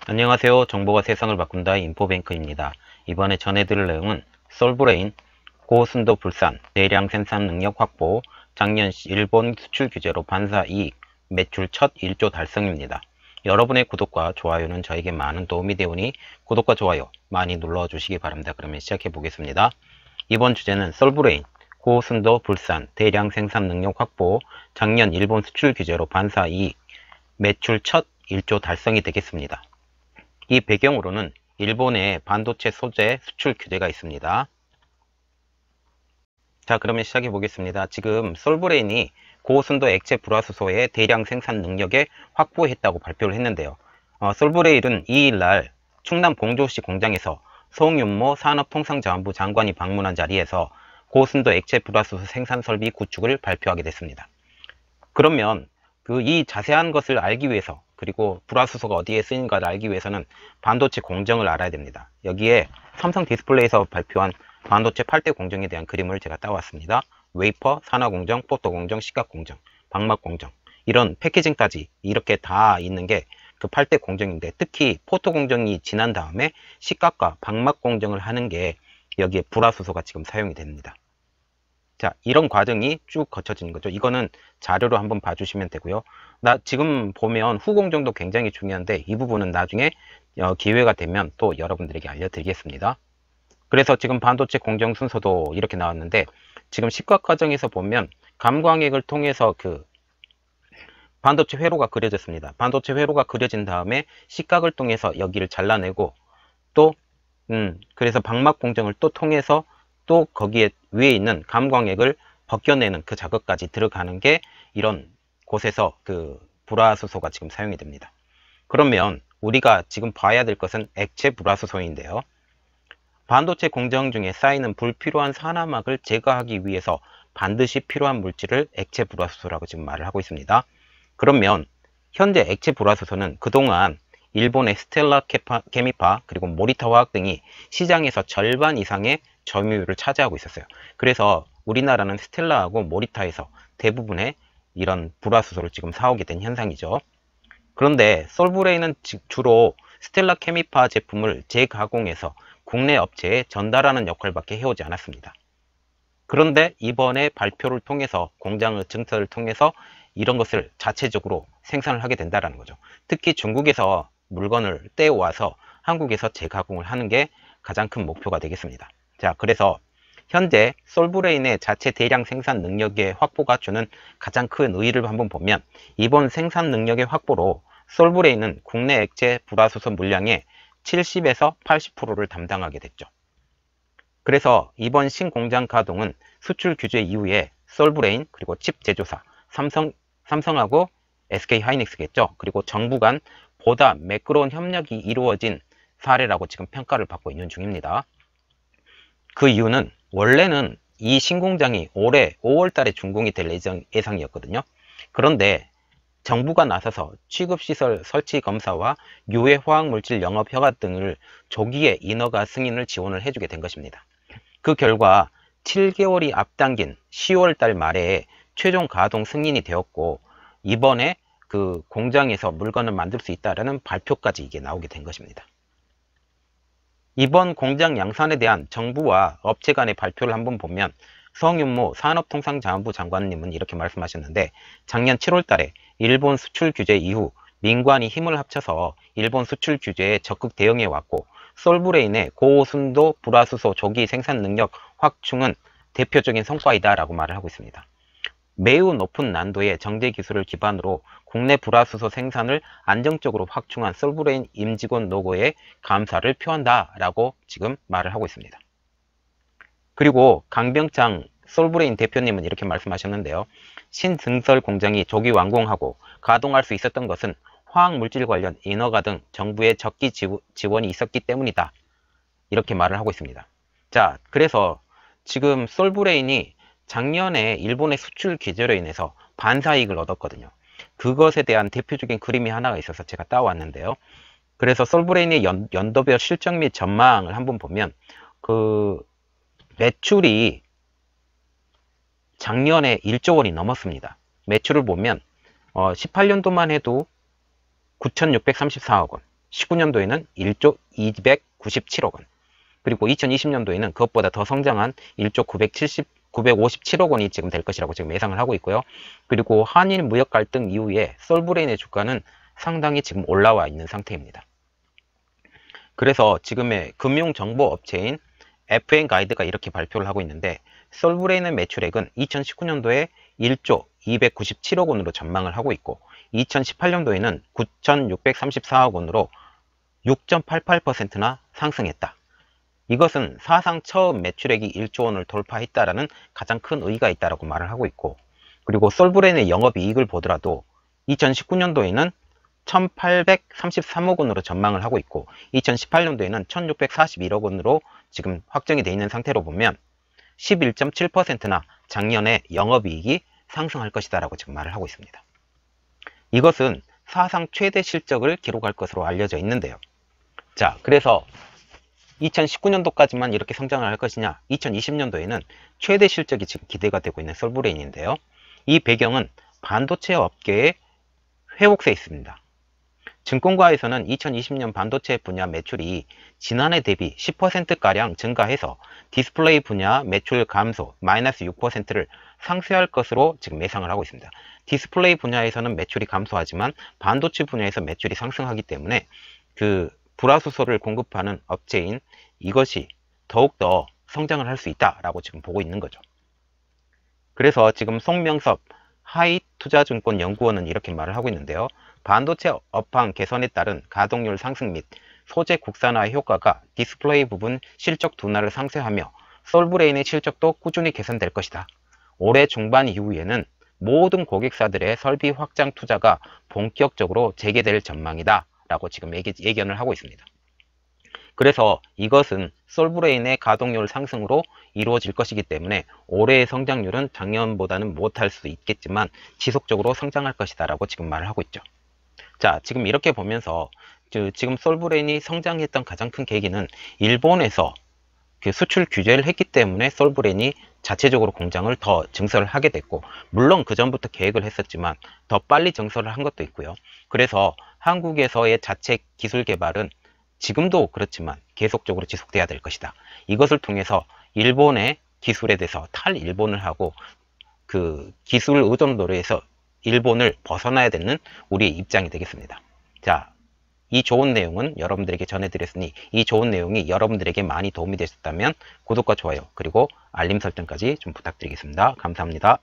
안녕하세요. 정보가 세상을 바꾼다 인포뱅크입니다. 이번에 전해드릴 내용은 솔브레인, 고순도 불산, 대량 생산 능력 확보, 작년 일본 수출 규제로 반사 이익, 매출 첫 1조 달성입니다. 여러분의 구독과 좋아요는 저에게 많은 도움이 되오니 구독과 좋아요 많이 눌러주시기 바랍니다. 그러면 시작해 보겠습니다. 이번 주제는 솔브레인, 고순도 불산, 대량 생산 능력 확보, 작년 일본 수출 규제로 반사 이익, 매출 첫 1조 달성이 되겠습니다. 이 배경으로는 일본의 반도체 소재 수출 규제가 있습니다. 자, 그러면 시작해 보겠습니다. 지금 솔브레인이 고순도 액체 불화수소의 대량 생산 능력에 확보했다고 발표를 했는데요. 솔브레인은 2일날 충남 공주시 공장에서 송윤모 산업통상자원부 장관이 방문한 자리에서 고순도 액체 불화수소 생산 설비 구축을 발표하게 됐습니다. 그러면 이 자세한 것을 알기 위해서, 그리고 불화수소가 어디에 쓰이는가를 알기 위해서는 반도체 공정을 알아야 됩니다. 여기에 삼성 디스플레이에서 발표한 반도체 8대 공정에 대한 그림을 제가 따왔습니다. 웨이퍼, 산화공정, 포토공정, 시각공정, 방막공정, 이런 패키징까지 이렇게 다 있는 게 그 8대 공정인데, 특히 포토공정이 지난 다음에 시각과 방막공정을 하는 게 여기에 불화수소가 지금 사용이 됩니다. 자, 이런 과정이 쭉 거쳐지는 거죠. 이거는 자료로 한번 봐주시면 되고요. 지금 보면 후공정도 굉장히 중요한데, 이 부분은 나중에 기회가 되면 또 여러분들에게 알려드리겠습니다. 그래서 지금 반도체 공정 순서도 이렇게 나왔는데, 지금 시각 과정에서 보면 감광액을 통해서 반도체 회로가 그려졌습니다. 반도체 회로가 그려진 다음에 시각을 통해서 여기를 잘라내고, 또 그래서 방막 공정을 또 통해서 또 거기에 위에 있는 감광액을 벗겨내는 그 작업까지 들어가는 게 이런 곳에서 불화수소가 지금 사용이 됩니다. 그러면 우리가 지금 봐야 될 것은 액체 불화수소인데요. 반도체 공정 중에 쌓이는 불필요한 산화막을 제거하기 위해서 반드시 필요한 물질을 액체 불화수소라고 지금 말을 하고 있습니다. 그러면 현재 액체 불화수소는 그동안 일본의 스텔라 케미파 그리고 모리타 화학 등이 시장에서 절반 이상의 점유율을 차지하고 있었어요. 그래서 우리나라는 스텔라하고 모리타에서 대부분의 이런 불화수소를 지금 사오게 된 현상이죠. 그런데 솔브레인은 주로 스텔라 케미파 제품을 재가공해서 국내 업체에 전달하는 역할밖에 해오지 않았습니다. 그런데 이번에 발표를 통해서, 공장의 증설을 통해서 이런 것을 자체적으로 생산을 하게 된다는 거죠. 특히 중국에서 물건을 떼어와서 한국에서 재가공을 하는 게 가장 큰 목표가 되겠습니다. 자, 그래서 현재 솔브레인의 자체 대량 생산 능력의 확보가 주는 가장 큰 의의를 한번 보면, 이번 생산 능력의 확보로 솔브레인은 국내 액체 불화수소 물량의 70에서 80%를 담당하게 됐죠. 그래서 이번 신공장 가동은 수출 규제 이후에 솔브레인, 그리고 칩 제조사 삼성하고 SK하이닉스겠죠. 그리고 정부 간 보다 매끄러운 협력이 이루어진 사례라고 지금 평가를 받고 있는 중입니다. 그 이유는 원래는 이 신공장이 올해 5월 달에 준공이 될 예상이었거든요. 그런데 정부가 나서서 취급시설 설치 검사와 유해 화학물질 영업 허가 등을 조기에 인허가 승인을 지원을 해주게 된 것입니다. 그 결과 7개월이 앞당긴 10월 달 말에 최종 가동 승인이 되었고, 이번에 그 공장에서 물건을 만들 수 있다라는 발표까지 이게 나오게 된 것입니다. 이번 공장 양산에 대한 정부와 업체 간의 발표를 한번 보면, 성윤모 산업통상자원부 장관님은 이렇게 말씀하셨는데, 작년 7월 달에 일본 수출 규제 이후 민관이 힘을 합쳐서 일본 수출 규제에 적극 대응해 왔고, 솔브레인의 고순도 불화수소 조기 생산 능력 확충은 대표적인 성과이다 라고 말을 하고 있습니다. 매우 높은 난도의 정제 기술을 기반으로 국내 불화수소 생산을 안정적으로 확충한 솔브레인 임직원 노고에 감사를 표한다 라고 지금 말을 하고 있습니다. 그리고 강병창 솔브레인 대표님은 이렇게 말씀하셨는데요. 신증설 공장이 조기 완공하고 가동할 수 있었던 것은 화학물질 관련 인허가 등 정부의 적기 지원이 있었기 때문이다, 이렇게 말을 하고 있습니다. 자, 그래서 지금 솔브레인이 작년에 일본의 수출 규제로 인해서 반사이익을 얻었거든요. 그것에 대한 대표적인 그림이 하나가 있어서 제가 따왔는데요. 그래서 솔브레인의 연도별 실적 및 전망을 한번 보면, 매출이 작년에 1조 원이 넘었습니다. 매출을 보면 18년도만 해도 9,634억 원, 2019년도에는 1조 297억 원, 그리고 2020년도에는 그것보다 더 성장한 1조 957억 원이 지금 될 것이라고 지금 예상을 하고 있고요. 그리고 한일 무역 갈등 이후에 솔브레인의 주가는 상당히 지금 올라와 있는 상태입니다. 그래서 지금의 금융정보업체인 FN가이드가 이렇게 발표를 하고 있는데, 솔브레인의 매출액은 2019년도에 1조 297억 원으로 전망을 하고 있고, 2018년도에는 9,634억 원으로 6.88%나 상승했다. 이것은 사상 처음 매출액이 1조 원을 돌파했다라는 가장 큰 의의가 있다라고 말을 하고 있고, 그리고 솔브레인의 영업이익을 보더라도 2019년도에는 1,833억 원으로 전망을 하고 있고, 2018년도에는 1,641억 원으로 지금 확정이 되어 있는 상태로 보면 11.7%나 작년에 영업이익이 상승할 것이다 라고 지금 말을 하고 있습니다. 이것은 사상 최대 실적을 기록할 것으로 알려져 있는데요. 자, 그래서 2019년도까지만 이렇게 성장을 할 것이냐, 2020년도에는 최대 실적이 지금 기대가 되고 있는 솔브레인인데요. 이 배경은 반도체 업계의 회복세에 있습니다. 증권가에서는 2020년 반도체 분야 매출이 지난해 대비 10%가량 증가해서 디스플레이 분야 매출 감소 마이너스 6%를 상쇄할 것으로 지금 예상을 하고 있습니다. 디스플레이 분야에서는 매출이 감소하지만 반도체 분야에서 매출이 상승하기 때문에 그 불화수소를 공급하는 업체인 이것이 더욱더 성장을 할 수 있다라고 지금 보고 있는 거죠. 그래서 지금 송명섭 하이투자증권연구원은 이렇게 말을 하고 있는데요. 반도체 업황 개선에 따른 가동률 상승 및 소재 국산화 효과가 디스플레이 부분 실적 둔화를 상쇄하며 솔브레인의 실적도 꾸준히 개선될 것이다. 올해 중반 이후에는 모든 고객사들의 설비 확장 투자가 본격적으로 재개될 전망이다 라고 지금 예견을 하고 있습니다. 그래서 이것은 솔브레인의 가동률 상승으로 이루어질 것이기 때문에 올해의 성장률은 작년보다는 못할 수 있겠지만 지속적으로 성장할 것이다 라고 지금 말을 하고 있죠. 자, 지금 이렇게 보면서 지금 솔브레인이 성장했던 가장 큰 계기는 일본에서 그 수출 규제를 했기 때문에 솔브레인이 자체적으로 공장을 더 증설을 하게 됐고, 물론 그 전부터 계획을 했었지만 더 빨리 증설을 한 것도 있고요. 그래서 한국에서의 자체 기술 개발은 지금도 그렇지만 계속적으로 지속돼야 될 것이다. 이것을 통해서 일본의 기술에 대해서 탈일본을 하고 그 기술 의존도에서 일본을 벗어나야 되는 우리의 입장이 되겠습니다. 자, 이 좋은 내용은 여러분들에게 전해드렸으니 이 좋은 내용이 여러분들에게 많이 도움이 되셨다면 구독과 좋아요 그리고 알림 설정까지 좀 부탁드리겠습니다. 감사합니다.